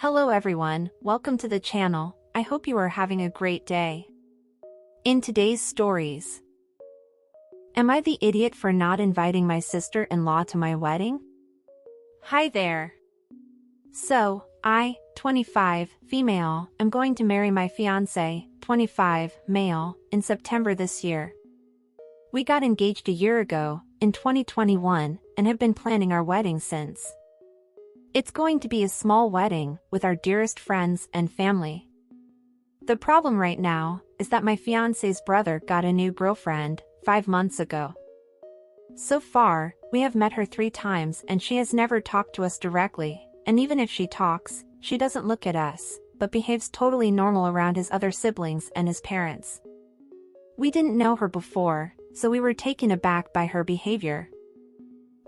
Hello everyone, welcome to the channel. I hope you are having a great day. In today's stories, am I the idiot for not inviting my sister-in-law to my wedding? Hi there. So, I, 25, female, am going to marry my fiancé, 25, male, in September this year. We got engaged a year ago, in 2021, and have been planning our wedding since. It's going to be a small wedding, with our dearest friends and family. The problem right now, is that my fiancé's brother got a new girlfriend, 5 months ago. So far, we have met her 3 times and she has never talked to us directly, and even if she talks, she doesn't look at us, but behaves totally normal around his other siblings and his parents. We didn't know her before, so we were taken aback by her behavior.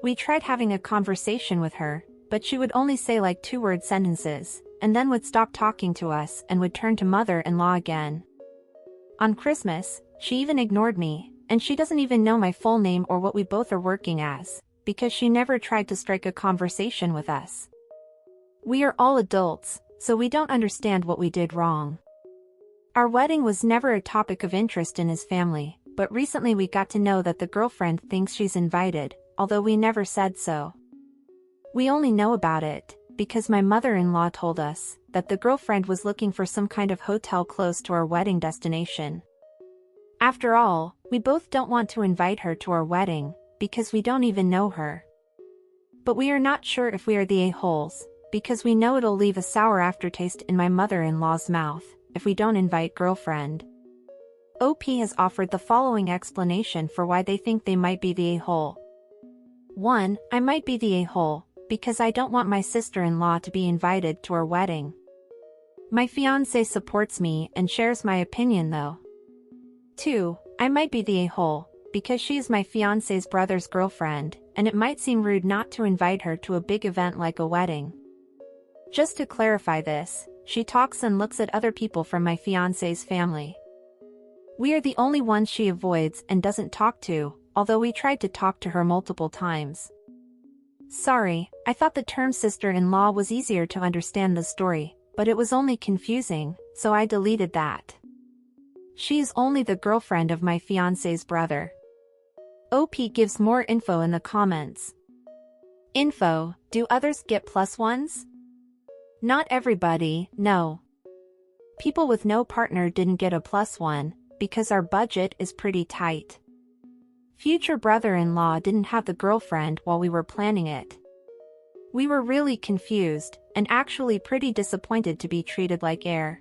We tried having a conversation with her, but she would only say like 2-word sentences, and then would stop talking to us and would turn to mother-in-law again. On Christmas, she even ignored me, and she doesn't even know my full name or what we both are working as, because she never tried to strike a conversation with us. We are all adults, so we don't understand what we did wrong. Our wedding was never a topic of interest in his family, but recently we got to know that the girlfriend thinks she's invited, although we never said so. We only know about it because my mother-in-law told us that the girlfriend was looking for some kind of hotel close to our wedding destination. After all, we both don't want to invite her to our wedding because we don't even know her. But we are not sure if we are the a-holes, because we know it'll leave a sour aftertaste in my mother-in-law's mouth if we don't invite girlfriend. OP has offered the following explanation for why they think they might be the a-hole. 1. I might be the a-hole because I don't want my sister-in-law to be invited to our wedding. My fiancé supports me and shares my opinion though. 2. I might be the a-hole because she is my fiancé's brother's girlfriend, and it might seem rude not to invite her to a big event like a wedding. Just to clarify this, she talks and looks at other people from my fiancé's family. We are the only ones she avoids and doesn't talk to, although we tried to talk to her multiple times. Sorry, I thought the term sister-in-law was easier to understand the story, but it was only confusing, so I deleted that. She is only the girlfriend of my fiancé's brother. OP gives more info in the comments. Info, do others get +1s? Not everybody, no. People with no partner didn't get a +1, because our budget is pretty tight. Future brother-in-law didn't have the girlfriend while we were planning it. We were really confused, and actually pretty disappointed to be treated like air.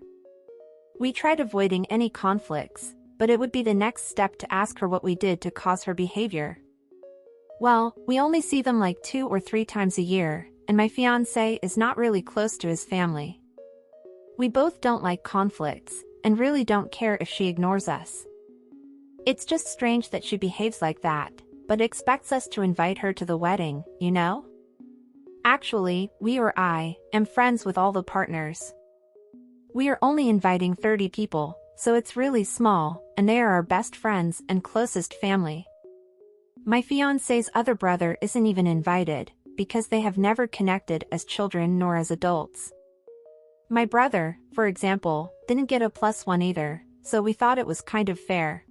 We tried avoiding any conflicts, but it would be the next step to ask her what we did to cause her behavior. Well, we only see them like 2 or 3 times a year, and my fiancé is not really close to his family. We both don't like conflicts, and really don't care if she ignores us. It's just strange that she behaves like that, but expects us to invite her to the wedding, you know? Actually, I am friends with all the partners. We are only inviting 30 people, so it's really small, and they are our best friends and closest family. My fiancé's other brother isn't even invited, because they have never connected as children nor as adults. My brother, for example, didn't get a +1 either, so we thought it was kind of fair.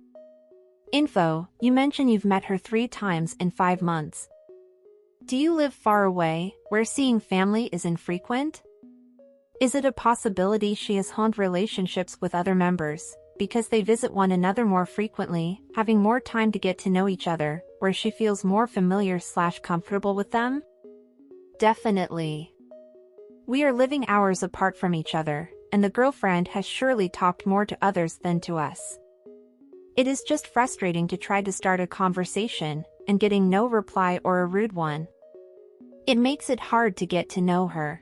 Info, you mention you've met her 3 times in 5 months. Do you live far away, where seeing family is infrequent? Is it a possibility she has honed relationships with other members, because they visit one another more frequently, having more time to get to know each other, where she feels more familiar/comfortable with them? Definitely. We are living hours apart from each other, and the girlfriend has surely talked more to others than to us. It is just frustrating to try to start a conversation, and getting no reply or a rude one. It makes it hard to get to know her.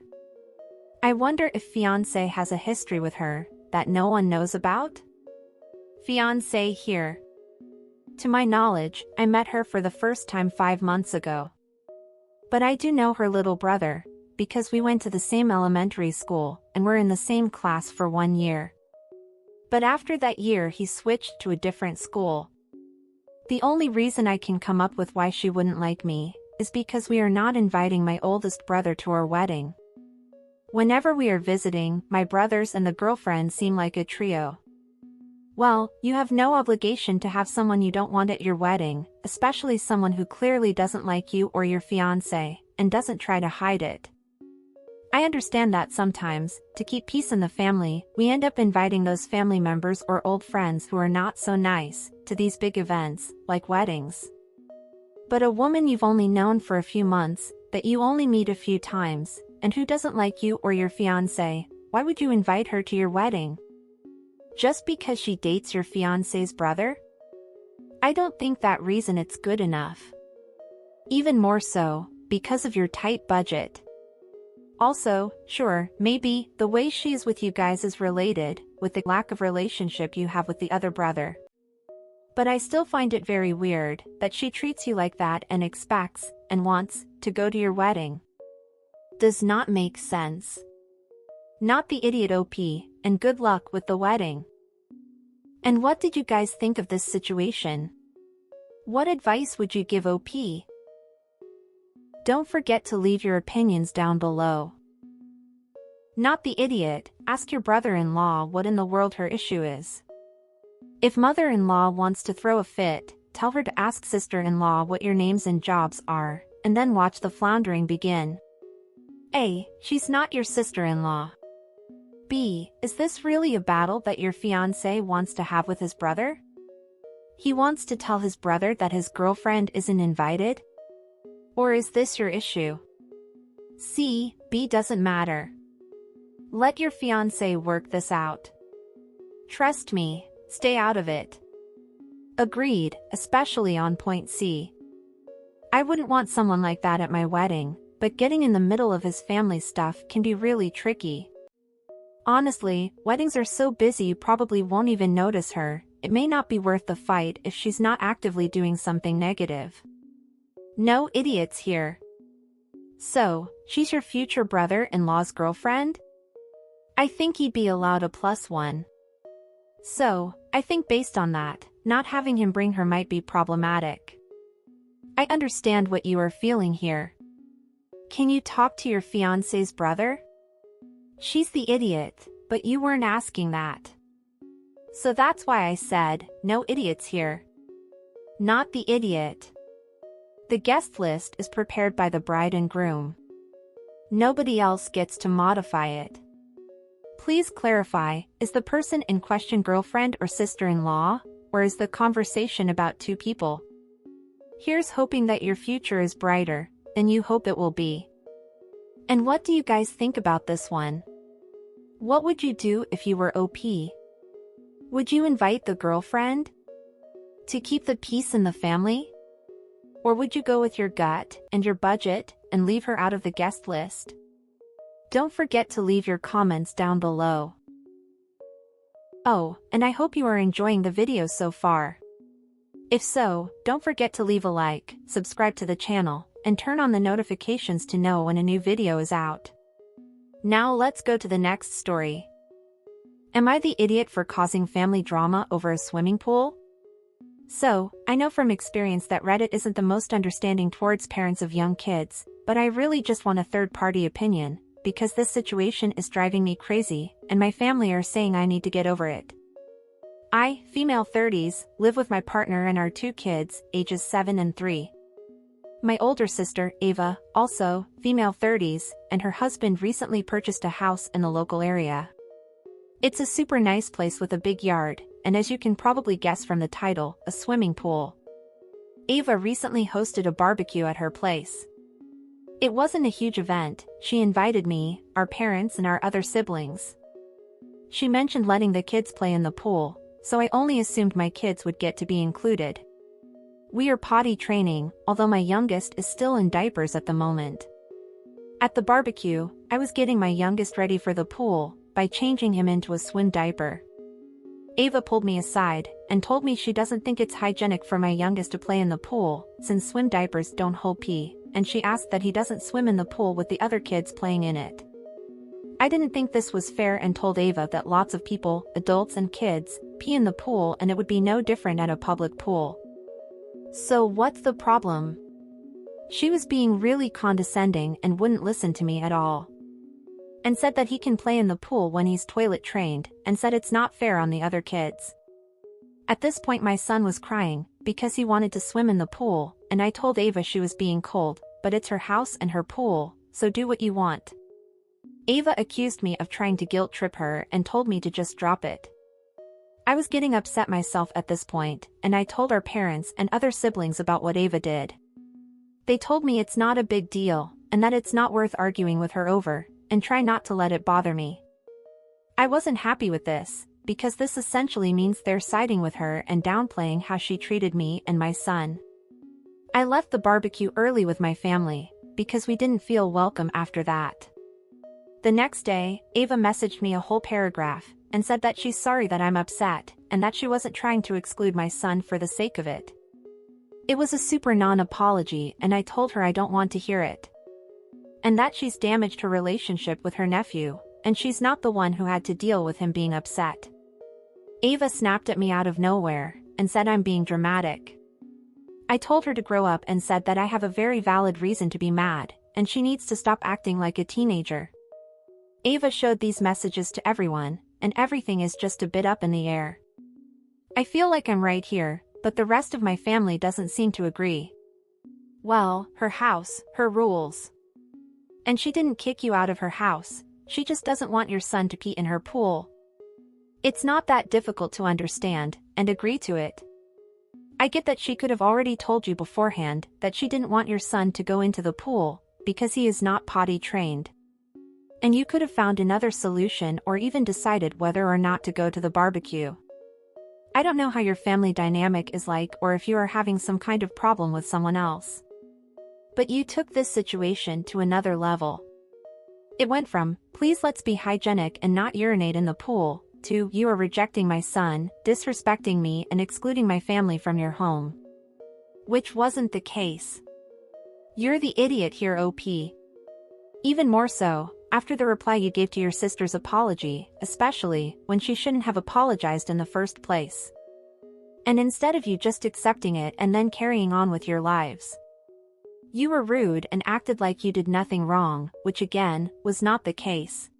I wonder if fiancé has a history with her, that no one knows about? Fiancé here. To my knowledge, I met her for the first time 5 months ago. But I do know her little brother, because we went to the same elementary school, and were in the same class for 1 year. But after that year he switched to a different school. The only reason I can come up with why she wouldn't like me is because we are not inviting my oldest brother to our wedding. Whenever we are visiting, my brothers and the girlfriend seem like a trio. Well, you have no obligation to have someone you don't want at your wedding, especially someone who clearly doesn't like you or your fiancé, and doesn't try to hide it. I understand that sometimes, to keep peace in the family, we end up inviting those family members or old friends who are not so nice to these big events, like weddings. But a woman you've only known for a few months, that you only meet a few times, and who doesn't like you or your fiancé, why would you invite her to your wedding? Just because she dates your fiancé's brother? I don't think that reason it's good enough. Even more so, because of your tight budget. Also, sure, maybe, the way she's with you guys is related, with the lack of relationship you have with the other brother. But I still find it very weird, that she treats you like that and expects, and wants, to go to your wedding. Does not make sense. Not the idiot OP, and good luck with the wedding. And what did you guys think of this situation? What advice would you give OP? Don't forget to leave your opinions down below. Not the idiot, ask your brother-in-law what in the world her issue is. If mother-in-law wants to throw a fit, tell her to ask sister-in-law what your names and jobs are, and then watch the floundering begin. A. She's not your sister-in-law. B. Is this really a battle that your fiancé wants to have with his brother? He wants to tell his brother that his girlfriend isn't invited? Or is this your issue? C. B doesn't matter. Let your fiancé work this out. Trust me, stay out of it. Agreed, especially on point C. I wouldn't want someone like that at my wedding, but getting in the middle of his family stuff can be really tricky. Honestly, weddings are so busy you probably won't even notice her. It may not be worth the fight if she's not actively doing something negative. No idiots here. So, she's your future brother-in-law's girlfriend? I think he'd be allowed a +1. So, I think based on that, not having him bring her might be problematic. I understand what you are feeling here. Can you talk to your fiancé's brother? She's the idiot, but you weren't asking that. So that's why I said, no idiots here. Not the idiot. The guest list is prepared by the bride and groom. Nobody else gets to modify it. Please clarify, is the person in question girlfriend or sister-in-law, or is the conversation about two people? Here's hoping that your future is brighter than you hope it will be. And what do you guys think about this one? What would you do if you were OP? Would you invite the girlfriend to keep the peace in the family? Or would you go with your gut and your budget and leave her out of the guest list? Don't forget to leave your comments down below. Oh, and I hope you are enjoying the video so far. If so, don't forget to leave a like, subscribe to the channel, and turn on the notifications to know when a new video is out. Now let's go to the next story. Am I the idiot for causing family drama over a swimming pool? So, I know from experience that Reddit isn't the most understanding towards parents of young kids, but I really just want a third-party opinion, because this situation is driving me crazy, and my family are saying I need to get over it. I, female 30s, live with my partner and our 2 kids, ages 7 and 3. My older sister, Ava, also, female 30s, and her husband recently purchased a house in the local area. It's a super nice place with a big yard, and as you can probably guess from the title, a swimming pool. Ava recently hosted a barbecue at her place. It wasn't a huge event, she invited me, our parents and our other siblings. She mentioned letting the kids play in the pool, so I only assumed my kids would get to be included. We are potty training, although my youngest is still in diapers at the moment. At the barbecue, I was getting my youngest ready for the pool, by changing him into a swim diaper. Ava pulled me aside, and told me she doesn't think it's hygienic for my youngest to play in the pool, since swim diapers don't hold pee, and she asked that he doesn't swim in the pool with the other kids playing in it. I didn't think this was fair and told Ava that lots of people, adults and kids, pee in the pool and it would be no different at a public pool. So what's the problem? She was being really condescending and wouldn't listen to me at all. and said that he can play in the pool when he's toilet trained, and said it's not fair on the other kids. At this point my son was crying, because he wanted to swim in the pool, and I told Ava she was being cold, but it's her house and her pool, so do what you want. Ava accused me of trying to guilt trip her and told me to just drop it. I was getting upset myself at this point, and I told our parents and other siblings about what Ava did. They told me it's not a big deal, and that it's not worth arguing with her over, and try not to let it bother me. I wasn't happy with this, because this essentially means they're siding with her and downplaying how she treated me and my son. I left the barbecue early with my family, because we didn't feel welcome after that. The next day, Ava messaged me a whole paragraph, and said that she's sorry that I'm upset, and that she wasn't trying to exclude my son for the sake of it. It was a super non-apology, and I told her I don't want to hear it. And that she's damaged her relationship with her nephew, and she's not the one who had to deal with him being upset. Ava snapped at me out of nowhere, and said I'm being dramatic. I told her to grow up and said that I have a very valid reason to be mad, and she needs to stop acting like a teenager. Ava showed these messages to everyone, and everything is just a bit up in the air. I feel like I'm right here, but the rest of my family doesn't seem to agree. Well, her house, her rules. And she didn't kick you out of her house, she just doesn't want your son to pee in her pool. It's not that difficult to understand, and agree to it. I get that she could have already told you beforehand that she didn't want your son to go into the pool, because he is not potty trained. And you could have found another solution or even decided whether or not to go to the barbecue. I don't know how your family dynamic is like or if you are having some kind of problem with someone else. But you took this situation to another level. It went from, please let's be hygienic and not urinate in the pool, to, you are rejecting my son, disrespecting me and excluding my family from your home. Which wasn't the case. You're the idiot here, OP. Even more so, after the reply you gave to your sister's apology, especially when she shouldn't have apologized in the first place. And instead of you just accepting it and then carrying on with your lives. You were rude and acted like you did nothing wrong, which again, was not the case.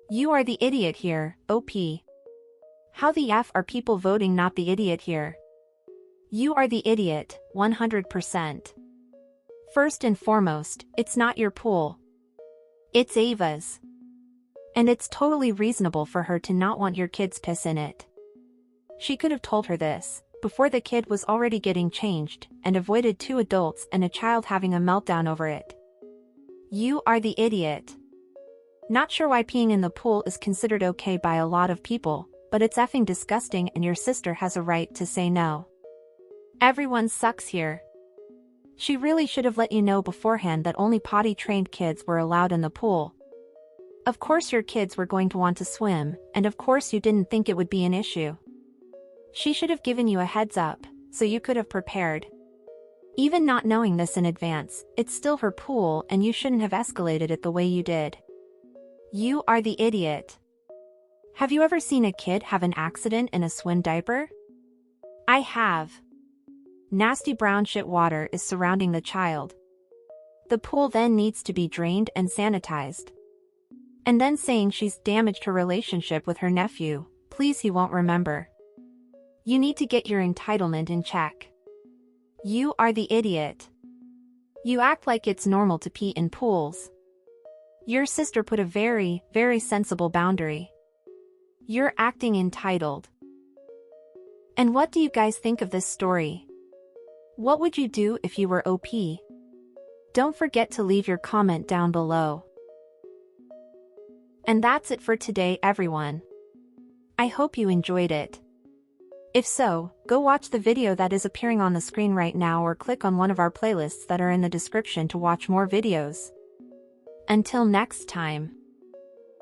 You are the idiot here, OP. How the F are people voting not the idiot here? You are the idiot, 100%. First and foremost, it's not your pool. It's Ava's. And it's totally reasonable for her to not want your kid's piss in it. She could have told her this, before the kid was already getting changed, and avoided 2 adults and a child having a meltdown over it. You are the idiot. Not sure why peeing in the pool is considered okay by a lot of people, but it's effing disgusting and your sister has a right to say no. Everyone sucks here. She really should have let you know beforehand that only potty-trained kids were allowed in the pool. Of course your kids were going to want to swim, and of course you didn't think it would be an issue. She should have given you a heads up, so you could have prepared. Even not knowing this in advance, it's still her pool and you shouldn't have escalated it the way you did. You are the idiot. Have you ever seen a kid have an accident in a swim diaper? I have. Nasty brown shit water is surrounding the child. The pool then needs to be drained and sanitized. And then saying she's damaged her relationship with her nephew, please he won't remember. You need to get your entitlement in check. You are the idiot. You act like it's normal to pee in pools. Your sister put a very, very sensible boundary. You're acting entitled. And what do you guys think of this story? What would you do if you were OP? Don't forget to leave your comment down below. And that's it for today, everyone. I hope you enjoyed it. If so, go watch the video that is appearing on the screen right now or click on one of our playlists that are in the description to watch more videos. Until next time.